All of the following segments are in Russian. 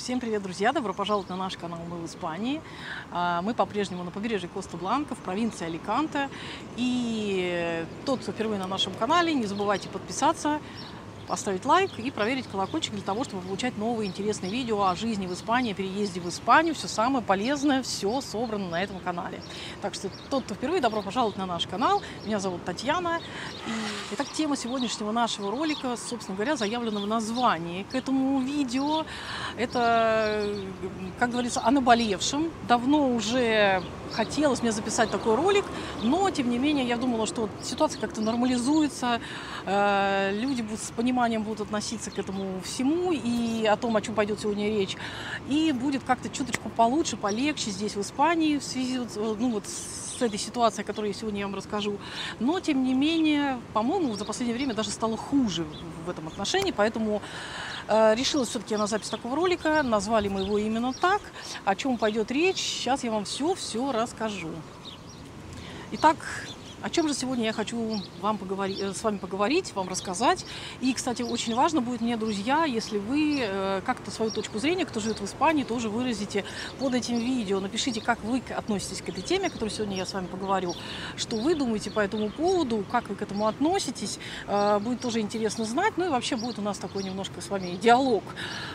Всем привет, друзья! Добро пожаловать на наш канал «Мы в Испании». Мы по-прежнему на побережье Коста-Бланка, в провинции Аликанте. И тот, кто впервые на нашем канале, не забывайте подписаться, поставить лайк и проверить колокольчик для того, чтобы получать новые интересные видео о жизни в Испании, о переезде в Испанию. Все самое полезное, все собрано на этом канале. Так что тот, кто впервые, добро пожаловать на наш канал. Меня зовут Татьяна. Итак, тема сегодняшнего нашего ролика, собственно говоря, заявлена в названии к этому видео. Это, как говорится, о наболевшем. Давно уже хотелось мне записать такой ролик, но, тем не менее, я думала, что ситуация как-то нормализуется, люди с пониманием будут относиться к этому всему и о том, о чем пойдет сегодня речь, и будет как-то чуточку получше, полегче здесь, в Испании, в связи с этой ситуацией, о которой сегодня я вам расскажу. Но, тем не менее, по-моему, за последнее время даже стало хуже в этом отношении, поэтому решилась все-таки на запись такого ролика. Назвали мы его именно так. О чем пойдет речь, сейчас я вам все расскажу. Итак, о чем же сегодня я хочу с вами поговорить, вам рассказать. И, кстати, очень важно будет мне, друзья, если вы как-то свою точку зрения, кто живет в Испании, тоже выразите под этим видео. Напишите, как вы относитесь к этой теме, о которой сегодня я с вами поговорю. Что вы думаете по этому поводу, как вы к этому относитесь. Будет тоже интересно знать. Ну и вообще будет у нас такой немножко с вами диалог,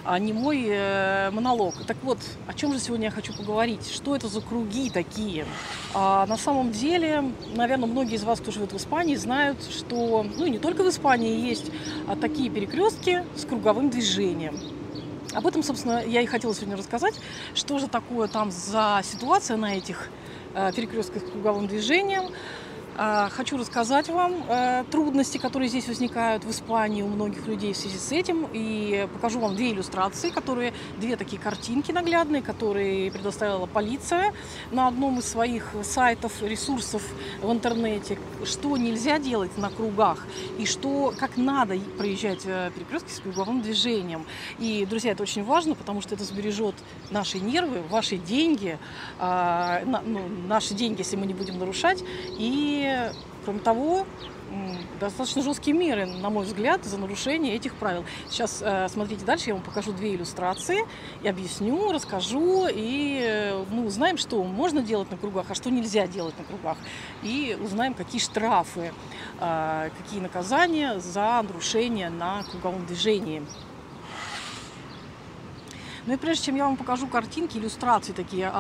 а не мой монолог. Так вот, о чем же сегодня я хочу поговорить? Что это за круги такие? На самом деле, наверное, многие из вас, кто живет в Испании, знают, что, ну, не только в Испании есть такие перекрестки с круговым движением. Об этом, собственно, я и хотела сегодня рассказать, что же такое там за ситуация на этих перекрестках с круговым движением. Хочу рассказать вам трудности, которые здесь возникают в Испании у многих людей в связи с этим. И покажу вам две иллюстрации, две такие картинки наглядные, которые предоставила полиция на одном из своих сайтов, ресурсов в интернете. Что нельзя делать на кругах и как надо проезжать перекрестки с круговым движением. И, друзья, это очень важно, потому что это сбережет наши нервы, ваши деньги, наши деньги, если мы не будем нарушать. И кроме того, достаточно жесткие меры, на мой взгляд, за нарушение этих правил. Сейчас смотрите дальше, я вам покажу две иллюстрации и объясню, расскажу, и мы узнаем, что можно делать на кругах, а что нельзя делать на кругах. И узнаем, какие штрафы, какие наказания за нарушение на круговом движении. Ну и прежде чем я вам покажу картинки, иллюстрации такие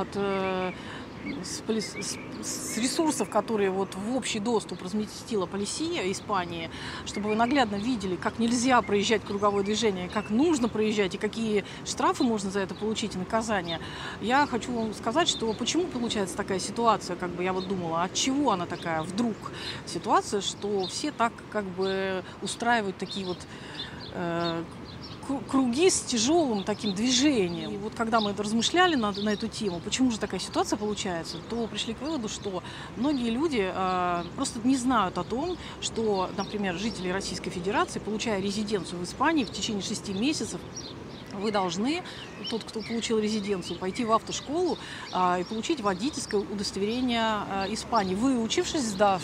с ресурсов, которые вот в общий доступ разместила полиция Испании, чтобы вы наглядно видели, как нельзя проезжать круговое движение, как нужно проезжать и какие штрафы можно за это получить и наказания. Я хочу вам сказать, что почему получается такая ситуация, как бы я вот думала, от чего она такая вдруг ситуация, что все так как бы устраивают такие вот круги с тяжелым таким движением. И вот когда мы размышляли на эту тему, почему же такая ситуация получается, то пришли к выводу, что многие люди просто не знают о том, что, например, жители Российской Федерации, получая резиденцию в Испании в течение 6 месяцев, вы должны, тот, кто получил резиденцию, пойти в автошколу и получить водительское удостоверение Испании. Выучившись, сдав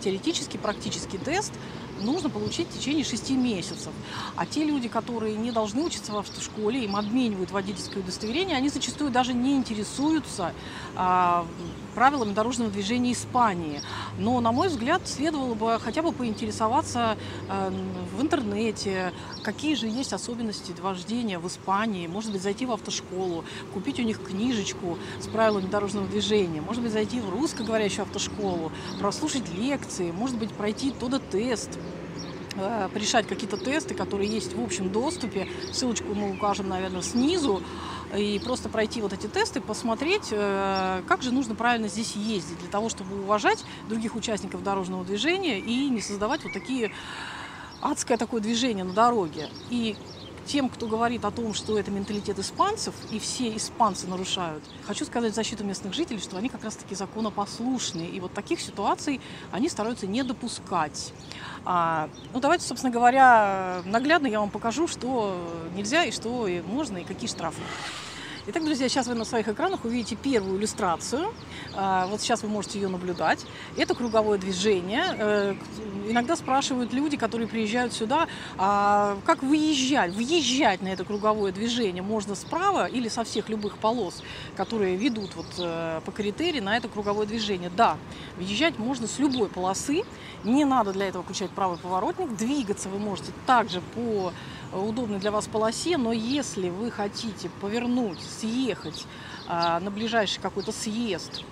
теоретический, практический тест, нужно получить в течение 6 месяцев. А те люди, которые не должны учиться в автошколе, им обменивают водительское удостоверение, они зачастую даже не интересуются правилами дорожного движения Испании. Но, на мой взгляд, следовало бы хотя бы поинтересоваться в интернете, какие же есть особенности вождения в Испании. Может быть, зайти в автошколу, купить у них книжечку с правилами дорожного движения. Может быть, зайти в русскоговорящую автошколу, прослушать лекции, может быть, пройти тест, порешать какие-то тесты, которые есть в общем доступе. Ссылочку мы укажем, наверное, снизу. И просто пройти вот эти тесты, посмотреть, как же нужно правильно здесь ездить, для того, чтобы уважать других участников дорожного движения и не создавать вот такие адское такое движение на дороге. И тем, кто говорит о том, что это менталитет испанцев, и все испанцы нарушают, хочу сказать в защиту местных жителей, что они как раз-таки законопослушные. И вот таких ситуаций они стараются не допускать. Давайте, собственно говоря, наглядно я вам покажу, что нельзя и что можно, и какие штрафы. Итак, друзья, сейчас вы на своих экранах увидите первую иллюстрацию. Вот сейчас вы можете ее наблюдать. Это круговое движение. Иногда спрашивают люди, которые приезжают сюда, как выезжать? Въезжать на это круговое движение можно справа или со всех любых полос, которые ведут вот по каритере на это круговое движение. Да, въезжать можно с любой полосы. Не надо для этого включать правый поворотник. Двигаться вы можете также по удобной для вас полосе, но если вы хотите повернуть, съехать на ближайший какой-то съезд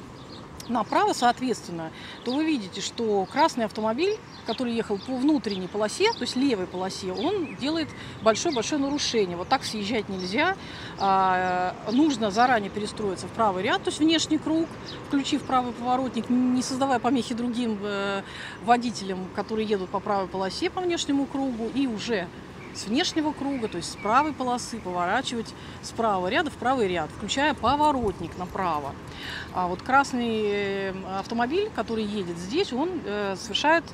направо, соответственно, то вы видите, что красный автомобиль, который ехал по внутренней полосе, то есть левой полосе, он делает большое-большое нарушение. Вот так съезжать нельзя. Нужно заранее перестроиться в правый ряд, то есть внешний круг, включив правый поворотник, не создавая помехи другим водителям, которые едут по правой полосе по внешнему кругу, и уже с внешнего круга, то есть с правой полосы, поворачивать с правого ряда в правый ряд, включая поворотник направо. А вот красный автомобиль, который едет здесь, он совершает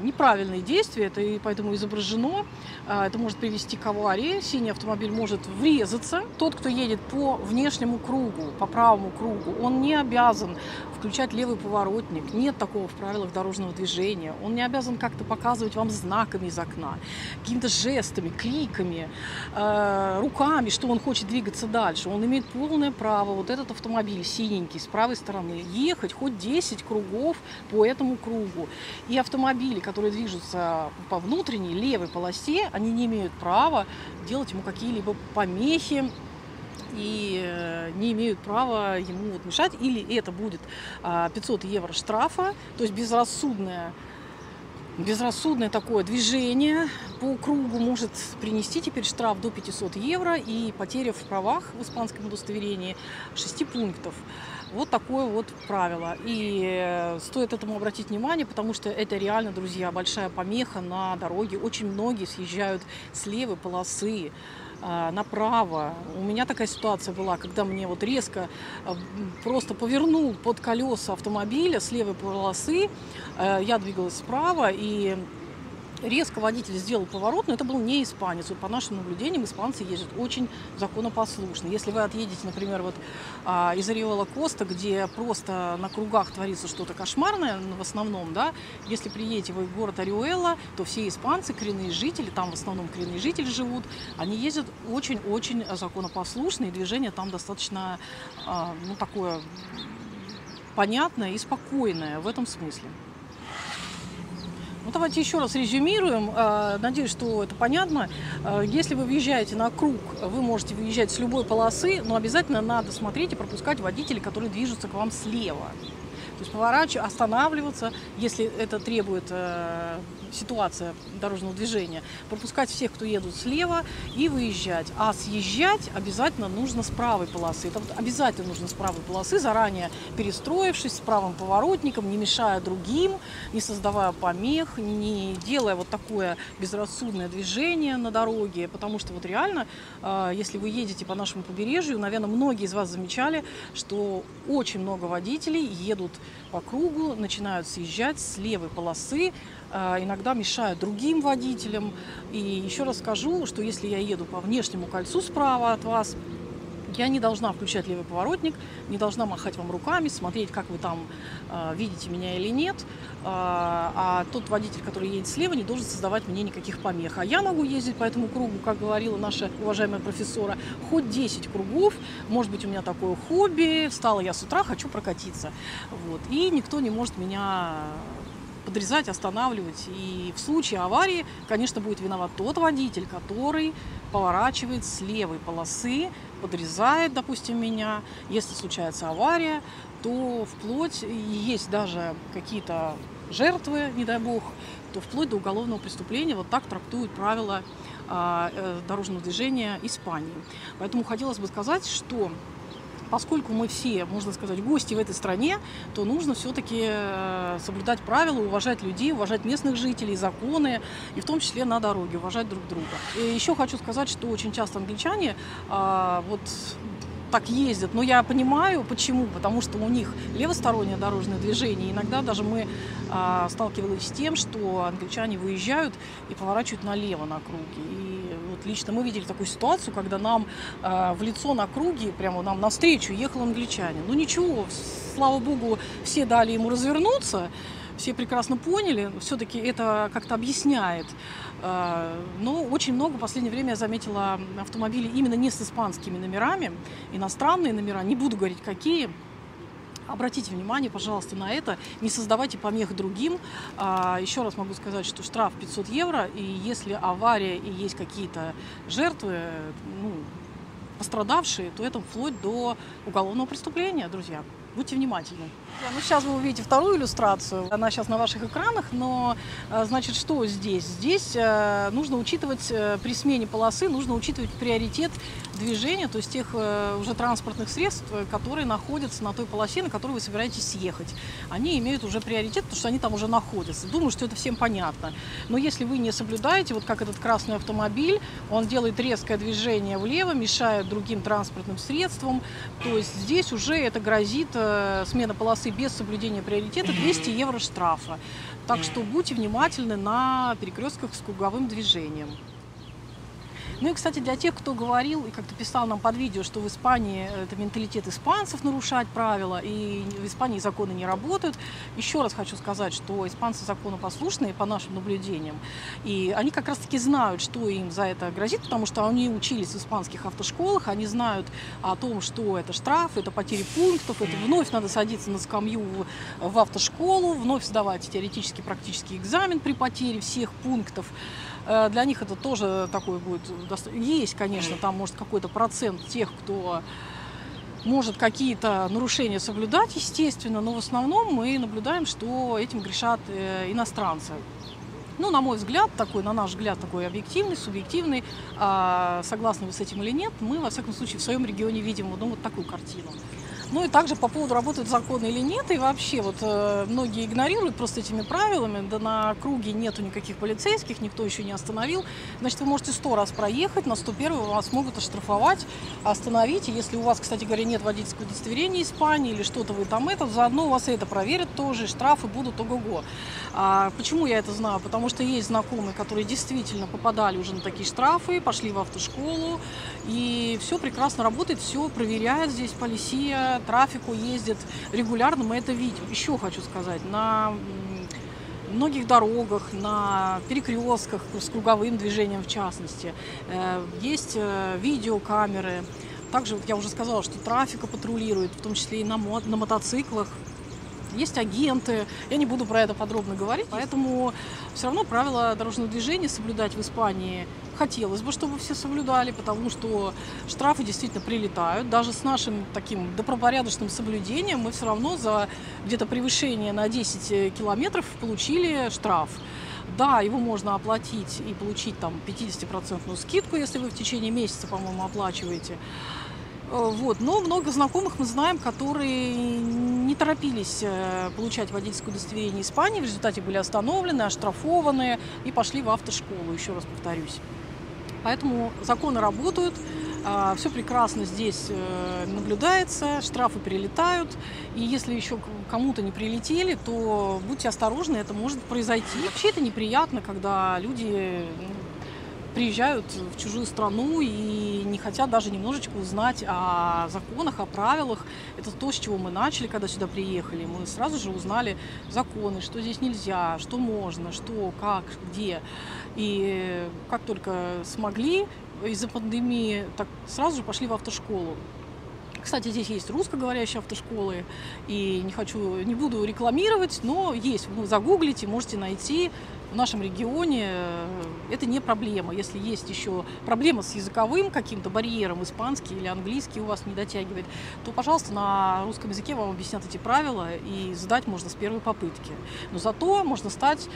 неправильные действия, это и поэтому изображено. Это может привести к аварии. Синий автомобиль может врезаться. Тот, кто едет по внешнему кругу, по правому кругу, он не обязан включать левый поворотник. Нет такого в правилах дорожного движения. Он не обязан как-то показывать вам знаками из окна, какими-то жестами, криками, руками, что он хочет двигаться дальше. Он имеет полное право, вот этот автомобиль синенький с правой стороны, ехать хоть 10 кругов по этому кругу. И автомобили, которые движутся по внутренней левой полосе, они не имеют права делать ему какие-либо помехи и не имеют права ему вот мешать. Или это будет 500 евро штрафа, то есть безрассудное такое движение по кругу может принести теперь штраф до 500 евро и потеря в правах в испанском удостоверении 6 пунктов. Вот такое вот правило. И стоит этому обратить внимание, потому что это реально, друзья, большая помеха на дороге. Очень многие съезжают с левой полосы направо. У меня такая ситуация была, когда мне вот резко просто повернул под колеса автомобиля с левой полосы. Я двигалась справа, и резко водитель сделал поворот, но это был не испанец. Вот по нашим наблюдениям испанцы ездят очень законопослушно. Если вы отъедете, например, вот из Ориола Коста, где просто на кругах творится что-то кошмарное, в основном, да, если приедете вы в город Ориуэла, то все испанцы, коренные жители, там в основном коренные жители живут, они ездят очень-очень законопослушно, и движение там достаточно, ну, такое понятное и спокойное в этом смысле. Ну, давайте еще раз резюмируем. Надеюсь, что это понятно. Если вы въезжаете на круг, вы можете выезжать с любой полосы, но обязательно надо смотреть и пропускать водителей, которые движутся к вам слева. То есть поворачивать, останавливаться, если это требует ситуация дорожного движения, пропускать всех, кто едут слева, и выезжать. А съезжать обязательно нужно с правой полосы. Это вот обязательно нужно с правой полосы, заранее перестроившись с правым поворотником, не мешая другим, не создавая помех, не делая вот такое безрассудное движение на дороге. Потому что вот реально, если вы едете по нашему побережью, наверное, многие из вас замечали, что очень много водителей едут по кругу, начинают съезжать с левой полосы, иногда мешают другим водителям. И еще раз скажу, что если я еду по внешнему кольцу справа от вас, я не должна включать левый поворотник, не должна махать вам руками, смотреть, как вы там видите меня или нет. А тот водитель, который едет слева, не должен создавать мне никаких помех. А я могу ездить по этому кругу, как говорила наша уважаемая профессора, хоть 10 кругов. Может быть, у меня такое хобби. Встала я с утра, хочу прокатиться. Вот. И никто не может меня подрезать, останавливать. И в случае аварии, конечно, будет виноват тот водитель, который поворачивает с левой полосы, подрезает, допустим, меня. Если случается авария, то вплоть, и есть даже какие-то жертвы, не дай бог, то вплоть до уголовного преступления. Вот так трактуют правила дорожного движения Испании. Поэтому хотелось бы сказать, что поскольку мы все, можно сказать, гости в этой стране, то нужно все-таки соблюдать правила, уважать людей, уважать местных жителей, законы, и в том числе на дороге, уважать друг друга. И еще хочу сказать, что очень часто англичане вот так ездят. Но я понимаю, почему. Потому что у них левостороннее дорожное движение. Иногда даже мы сталкивались с тем, что англичане выезжают и поворачивают налево на круге. И вот лично мы видели такую ситуацию, когда нам в лицо на круге, прямо нам навстречу ехал англичанин. Ну ничего, слава богу, все дали ему развернуться. Все прекрасно поняли, все-таки это как-то объясняет. Но очень много в последнее время я заметила автомобилей именно не с испанскими номерами, иностранные номера, не буду говорить какие. Обратите внимание, пожалуйста, на это, не создавайте помех другим. Еще раз могу сказать, что штраф 500 евро, и если авария и есть какие-то жертвы, пострадавшие, то это вплоть до уголовного преступления, друзья. Будьте внимательны. Ну, сейчас вы увидите вторую иллюстрацию. Она сейчас на ваших экранах, но, значит, что здесь? Здесь нужно учитывать, при смене полосы, нужно учитывать приоритет движения, то есть тех уже транспортных средств, которые находятся на той полосе, на которую вы собираетесь съехать. Они имеют уже приоритет, потому что они там уже находятся. Думаю, что это всем понятно. Но если вы не соблюдаете, вот как этот красный автомобиль, он делает резкое движение влево, мешает другим транспортным средствам, то есть здесь уже это грозит смена полосы без соблюдения приоритета 200 евро штрафа. Так что будьте внимательны на перекрестках с круговым движением. Ну и, кстати, для тех, кто говорил и как-то писал нам под видео, что в Испании это менталитет испанцев нарушать правила, и в Испании законы не работают, еще раз хочу сказать, что испанцы законопослушные, по нашим наблюдениям, и они как раз-таки знают, что им за это грозит, потому что они учились в испанских автошколах, они знают о том, что это штраф, это потери пунктов, это вновь надо садиться на скамью в автошколу, вновь сдавать теоретический практический экзамен при потере всех пунктов. Для них это тоже такой будет... Есть, конечно, там может какой-то процент тех, кто может какие-то нарушения соблюдать, естественно, но в основном мы наблюдаем, что этим грешат иностранцы. Ну, на мой взгляд, такой, на наш взгляд, такой объективный, субъективный. Согласны вы с этим или нет, мы, во всяком случае, в своем регионе видим вот такую картину. Ну и также по поводу, работают законы или нет, и вообще вот многие игнорируют просто этими правилами, да на круге нету никаких полицейских, никто еще не остановил, значит, вы можете 100 раз проехать, на 101 вас могут оштрафовать, остановить, и если у вас, кстати говоря, нет водительского удостоверения Испании или что-то вы там заодно у вас это проверят тоже, и штрафы будут ого-го. Почему я это знаю? Потому что есть знакомые, которые действительно попадали уже на такие штрафы, пошли в автошколу, и все прекрасно работает, все проверяет здесь полиция, трафику ездит регулярно, мы это видим. Еще хочу сказать, на многих дорогах, на перекрестках с круговым движением в частности, есть видеокамеры. Также, вот я уже сказала, что трафика патрулирует, в том числе и на мотоциклах. Есть агенты, я не буду про это подробно говорить, поэтому все равно правила дорожного движения соблюдать в Испании хотелось бы, чтобы все соблюдали, потому что штрафы действительно прилетают. Даже с нашим таким добропорядочным соблюдением мы все равно за где-то превышение на 10 километров получили штраф. Да, его можно оплатить и получить там 50% скидку, если вы в течение месяца, по-моему, оплачиваете. Вот. Но много знакомых мы знаем, которые не торопились получать водительское удостоверение Испании, в результате были остановлены, оштрафованы и пошли в автошколу, еще раз повторюсь. Поэтому законы работают, все прекрасно здесь наблюдается, штрафы прилетают, и если еще кому-то не прилетели, то будьте осторожны, это может произойти. Вообще это неприятно, когда люди приезжают в чужую страну и не хотят даже немножечко узнать о законах, о правилах. Это то, с чего мы начали, когда сюда приехали. Мы сразу же узнали законы, что здесь нельзя, что можно, что, как, где. И как только смогли из-за пандемии, так сразу же пошли в автошколу. Кстати, здесь есть русскоговорящие автошколы, и не буду рекламировать, но есть, вы загуглите, можете найти. В нашем регионе это не проблема. Если есть еще проблема с языковым каким-то барьером, испанский или английский у вас не дотягивает, то, пожалуйста, на русском языке вам объяснят эти правила, и сдать можно с первой попытки. Но зато можно стать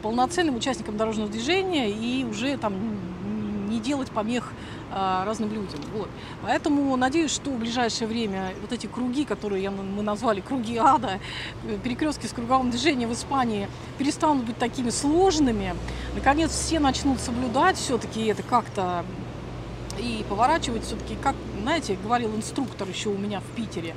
полноценным участником дорожного движения и уже там не делать помех разным людям. Вот. Поэтому надеюсь, что в ближайшее время вот эти круги, которые мы назвали круги ада, перекрестки с круговым движением в Испании, перестанут быть такими сложными. Наконец все начнут соблюдать все-таки это как-то И поворачивать все-таки, как, знаете, говорил инструктор еще у меня в Питере,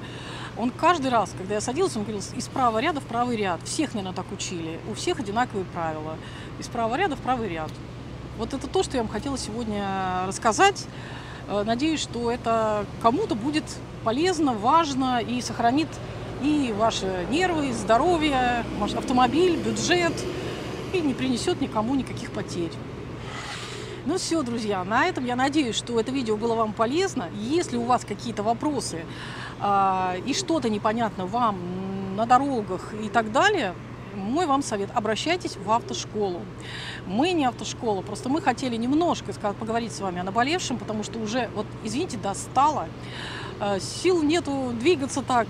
он каждый раз, когда я садилась, он говорил, из правого ряда в правый ряд. Всех, наверное, так учили. У всех одинаковые правила. Из правого ряда в правый ряд. Вот это то, что я вам хотела сегодня рассказать. Надеюсь, что это кому-то будет полезно, важно и сохранит и ваши нервы, здоровье, ваш автомобиль, бюджет и не принесет никому никаких потерь. Ну все, друзья, на этом я надеюсь, что это видео было вам полезно. Если у вас какие-то вопросы и что-то непонятно вам на дорогах и так далее, мой вам совет – обращайтесь в автошколу. Мы не автошкола, просто мы хотели немножко поговорить с вами о наболевшем, потому что уже, вот, извините, достало. Сил нету двигаться так,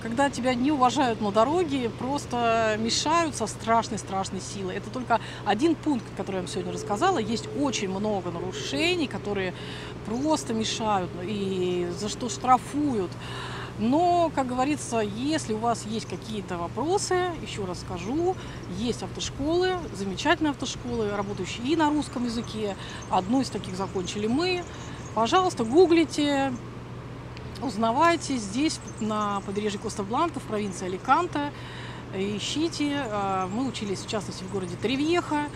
когда тебя не уважают на дороге, просто мешают со страшной-страшной силой. Это только один пункт, который я вам сегодня рассказала. Есть очень много нарушений, которые просто мешают и за что штрафуют. Но, как говорится, если у вас есть какие-то вопросы, еще раз скажу, есть автошколы, замечательные автошколы, работающие и на русском языке. Одну из таких закончили мы. Пожалуйста, гуглите, узнавайте. Здесь, на побережье Коста-Бланка, в провинции Аликанте. Ищите. Мы учились, в частности, в городе Торревьеха.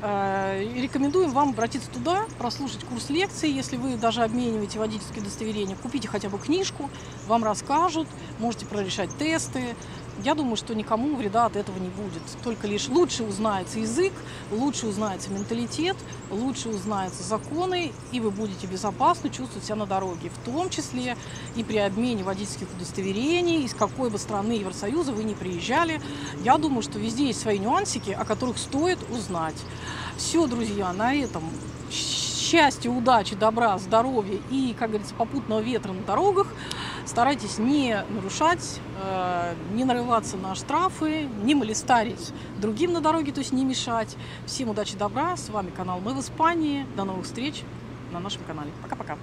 Рекомендуем вам обратиться туда, прослушать курс лекций. Если вы даже обмениваете водительские удостоверения, купите хотя бы книжку, вам расскажут, можете прорешать тесты. Я думаю, что никому вреда от этого не будет. Только лишь лучше узнается язык, лучше узнается менталитет, лучше узнаются законы, и вы будете безопасно чувствовать себя на дороге. В том числе и при обмене водительских удостоверений, из какой бы страны Евросоюза вы ни приезжали. Я думаю, что везде есть свои нюансики, о которых стоит узнать. Все, друзья, на этом счастья, удачи, добра, здоровья и, как говорится, попутного ветра на дорогах. Старайтесь не нарушать, не нарываться на штрафы, не молестарить другим на дороге, то есть не мешать. Всем удачи, добра. С вами канал «Мы в Испании». До новых встреч на нашем канале. Пока-пока.